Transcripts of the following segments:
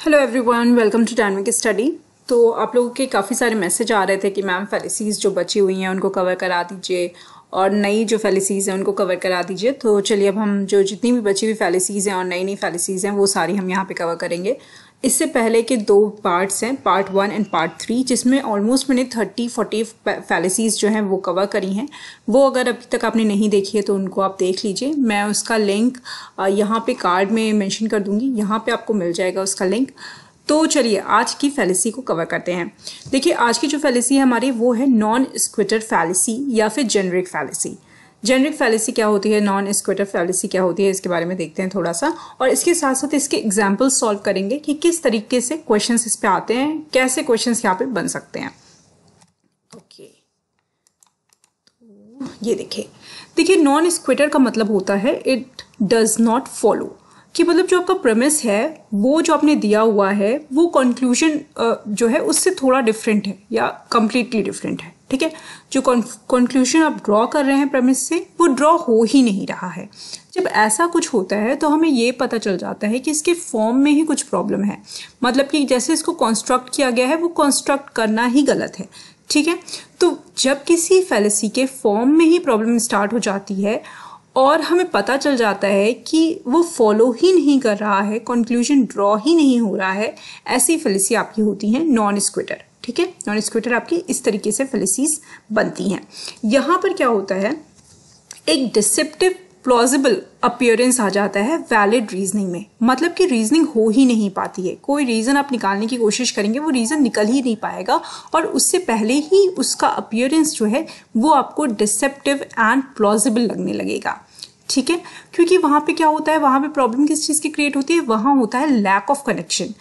Hello everyone, welcome to dynamic study. तो आप लोगों के काफ़ी सारे मैसेज आ रहे थे कि मैम फैलिसीज़ जो बची हुई हैं उनको कवर करा दीजिए और नई जो फैलिसीज़ हैं उनको कवर करा दीजिए। तो चलिए अब हम जो जितनी भी बची हुई फैलिसीज़ हैं और नई नई फैलिसीज़ हैं वो सारी हम यहाँ पे कवर करेंगे। इससे पहले के दो पार्ट्स हैं, पार्ट 1 एंड पार्ट 3, जिसमें ऑलमोस्ट मैंने 30-40 फैलिसीज़ जो हैं वो कवर करी हैं। वो अगर अभी तक आपने नहीं देखी है तो उनको आप देख लीजिए। मैं उसका लिंक यहाँ पे कार्ड में मेंशन कर दूंगी, यहाँ पे आपको मिल जाएगा उसका लिंक। तो चलिए आज की फैलिसी को कवर करते हैं। देखिए आज की जो फैलिसी है हमारी वो है नॉन स्क्विटर फैलिसी या फिर जेनरिक फैलिसी। जेनरिक फैलिसी क्या होती है, नॉन स्क्विटर फैलिसी क्या होती है, इसके बारे में देखते हैं थोड़ा सा, और इसके साथ साथ इसके एग्जाम्पल्स सॉल्व करेंगे कि किस तरीके से क्वेश्चंस इस पे आते हैं, कैसे क्वेश्चंस यहाँ पे बन सकते हैं। ओके, तो ये देखिए नॉन स्क्विटर का मतलब होता है इट डज नॉट फॉलो, कि मतलब जो आपका प्रेमिस है वो जो आपने दिया हुआ है वो कंक्लूजन जो है उससे थोड़ा डिफरेंट है या कंप्लीटली डिफरेंट है। ठीक है, जो कंक्लूजन आप ड्रॉ कर रहे हैं प्रेमिस से वो ड्रॉ हो ही नहीं रहा है। जब ऐसा कुछ होता है तो हमें ये पता चल जाता है कि इसके फॉर्म में ही कुछ प्रॉब्लम है, मतलब कि जैसे इसको कंस्ट्रक्ट किया गया है वो कंस्ट्रक्ट करना ही गलत है। ठीक है, तो जब किसी फैलिसी के फॉर्म में ही प्रॉब्लम स्टार्ट हो जाती है और हमें पता चल जाता है कि वो फॉलो ही नहीं कर रहा है, कंक्लूजन ड्रॉ ही नहीं हो रहा है, ऐसी फैलिसी आपकी होती है नॉन स्क्विटर। ठीक है, नॉन स्क्विटर आपकी इस तरीके से फैलिसीज बनती हैं। यहाँ पर क्या होता है, एक डिसेप्टिव प्लॉजिबल अपीयरेंस आ जाता है वैलिड रीजनिंग में, मतलब कि रीजनिंग हो ही नहीं पाती है। कोई रीजन आप निकालने की कोशिश करेंगे वो रीजन निकल ही नहीं पाएगा और उससे पहले ही उसका अपीयरेंस जो है वो आपको डिसेप्टिव एंड प्लॉजिबल लगने लगेगा। ठीक है, क्योंकि वहां पे क्या होता है, वहां पे प्रॉब्लम किस चीज की क्रिएट होती है, वहां होता है लैक ऑफ कनेक्शन।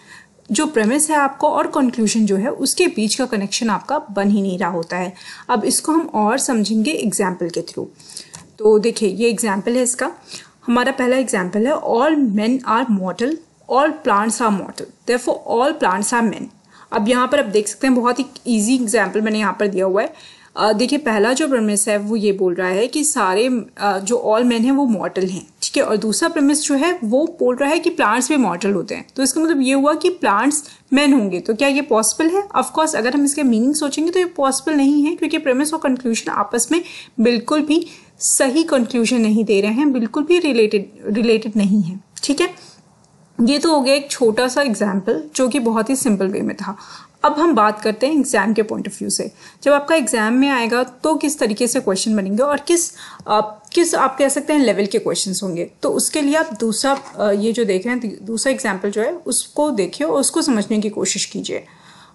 जो प्रेमिस है आपका और कंक्लूजन जो है उसके बीच का कनेक्शन आपका बन ही नहीं रहा होता है। अब इसको हम और समझेंगे एग्जाम्पल के थ्रू। तो देखिए ये एग्जाम्पल है इसका, हमारा पहला एग्जाम्पल है all men are mortal, all plants are mortal, therefore all plants are men. अब यहाँ पर आप देख सकते हैं बहुत ही ईजी एग्जाम्पल मैंने यहाँ पर दिया हुआ है। देखिए पहला जो प्रेमिस है वो ये बोल रहा है कि सारे जो ऑल मेन है वो मॉर्टल हैं। ठीक है, और दूसरा प्रेमिस जो है वो बोल रहा है कि प्लांट्स भी मॉर्टल होते हैं। तो इसका मतलब ये हुआ कि प्लांट्स मेन होंगे। तो क्या ये पॉसिबल है? ऑफ कोर्स अगर हम इसके मीनिंग सोचेंगे तो ये पॉसिबल नहीं है, क्योंकि प्रेमिस और कंक्लूजन आपस में बिल्कुल भी सही कंक्लूजन नहीं दे रहे हैं, बिल्कुल भी रिलेटेड नहीं है। ठीक है, ये तो हो गया एक छोटा सा एग्जाम्पल जो कि बहुत ही सिंपल वे में था। अब हम बात करते हैं एग्जाम के पॉइंट ऑफ व्यू से। जब आपका एग्जाम में आएगा तो किस तरीके से क्वेश्चन बनेंगे और किस आप कह सकते हैं लेवल के क्वेश्चंस होंगे। तो उसके लिए आप दूसरा ये जो देख रहे हैं दूसरा एग्जाम्पल जो है उसको देखिए और उसको समझने की कोशिश कीजिए।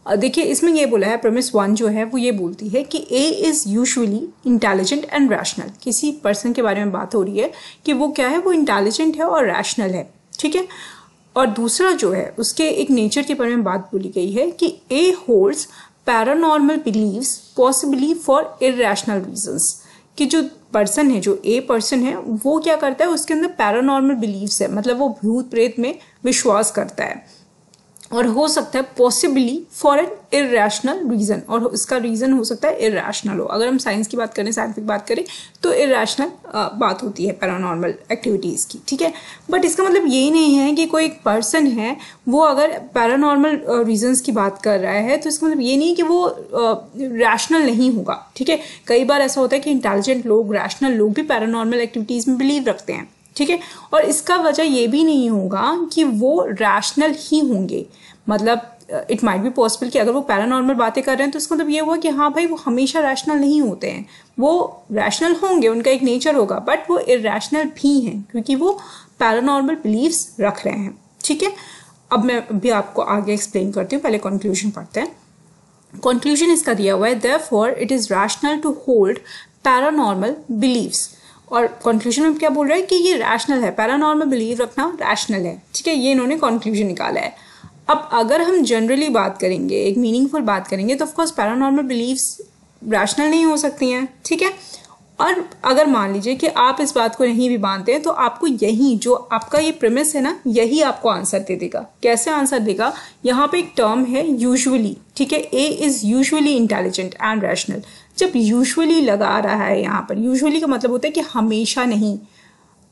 देखिए इसमें ये बोला है, प्रेमिस 1 जो है वो ये बोलती है कि A is usually intelligent and rational. किसी पर्सन के बारे में बात हो रही है कि वो क्या है, वो इंटेलिजेंट है और रैशनल है। ठीक है, और दूसरा जो है उसके एक नेचर के बारे में बात बोली गई है कि A holds paranormal believes possibly for irrational reasons, कि जो पर्सन है, जो ए पर्सन है, वो क्या करता है, उसके अंदर पैरानॉर्मल बिलीव्स है, मतलब वो भूत प्रेत में विश्वास करता है और हो सकता है possibly for an irrational reason, और इसका रीजन हो सकता है इरैशनल हो। अगर हम साइंस की बात करें, साइंटिफिक बात करें तो इरैशनल बात होती है पैरानॉर्मल एक्टिविटीज की। ठीक है, बट इसका मतलब यही नहीं है कि कोई एक पर्सन है वो अगर पैरानॉर्मल रीजंस की बात कर रहा है तो इसका मतलब ये नहीं है कि वो रैशनल नहीं होगा। ठीक है, कई बार ऐसा होता है कि इंटेलिजेंट लोग, रैशनल लोग भी पैरानॉर्मल एक्टिविटीज में बिलीव रखते हैं। ठीक है, और इसका वजह ये भी नहीं होगा कि वो रैशनल ही होंगे, मतलब इट माइट बी पॉसिबल कि अगर वो पैरानॉर्मल बातें कर रहे हैं तो इसका मतलब ये हुआ कि हाँ भाई वो हमेशा रैशनल नहीं होते हैं, वो रैशनल होंगे, उनका एक नेचर होगा, बट वो इरैशनल भी हैं क्योंकि वो पैरानॉर्मल बिलीव्स रख रहे हैं। ठीक है, अब मैं भी आपको आगे एक्सप्लेन करती हूँ, पहले कंक्लूजन पढ़ते हैं। कंक्लूजन इसका दिया हुआ है, therefore it is rational to hold paranormal beliefs. और कंक्लूजन में क्या बोल रहा है कि ये रैशनल है, पैरानॉर्मल बिलीव रखना रैशनल है। ठीक है, ये इन्होंने कंक्लूजन निकाला है। अब अगर हम जनरली बात करेंगे, एक मीनिंगफुल बात करेंगे, तो ऑफकोर्स पैरानॉर्मल बिलीव्स रैशनल नहीं हो सकती हैं। ठीक है, और अगर मान लीजिए कि आप इस बात को नहीं भी मानते हैं तो आपको यही जो आपका ये प्रेमिस है ना, यही आपको आंसर दे देगा। कैसे आंसर देगा, यहाँ पे एक टर्म है यूजुअली। ठीक है, A is usually intelligent and rational. जब यूजुअली लगा रहा है यहाँ पर, यूजुअली का मतलब होता है कि हमेशा नहीं,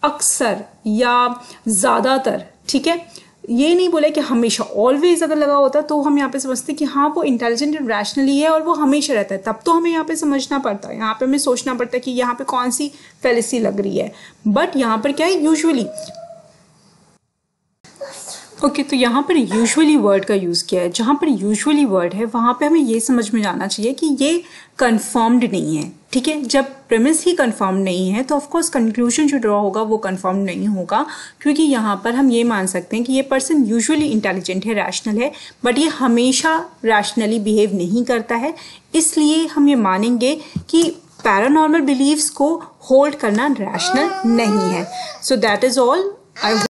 अक्सर या ज्यादातर। ठीक है, ये नहीं बोला कि हमेशा ऑलवेज अगर लगा होता तो हम यहाँ पे समझते कि हाँ वो इंटेलिजेंट एंड रैशनली है और वो हमेशा रहता है, तब तो हमें यहाँ पे समझना पड़ता है, यहाँ पे हमें सोचना पड़ता है कि यहाँ पे कौन सी फैलेसी लग रही है। बट यहाँ पर क्या है, यूजुअली। ओके, तो यहाँ पर यूजुअली वर्ड का यूज़ किया है। जहाँ पर यूजुअली वर्ड है वहाँ पे हमें ये समझ में आना चाहिए कि ये कंफर्म्ड नहीं है, ठीक है। जब प्रेमिस ही कंफर्म नहीं है तो ऑफकोर्स कंक्लूजन जो ड्रॉ होगा वो कंफर्म नहीं होगा, क्योंकि यहाँ पर हम ये मान सकते हैं कि ये पर्सन यूजुअली इंटेलिजेंट है, रैशनल है, बट ये हमेशा रैशनली बिहेव नहीं करता है। इसलिए हम ये मानेंगे कि पैरानॉर्मल बिलीव्स को होल्ड करना रैशनल नहीं है। So that is all. I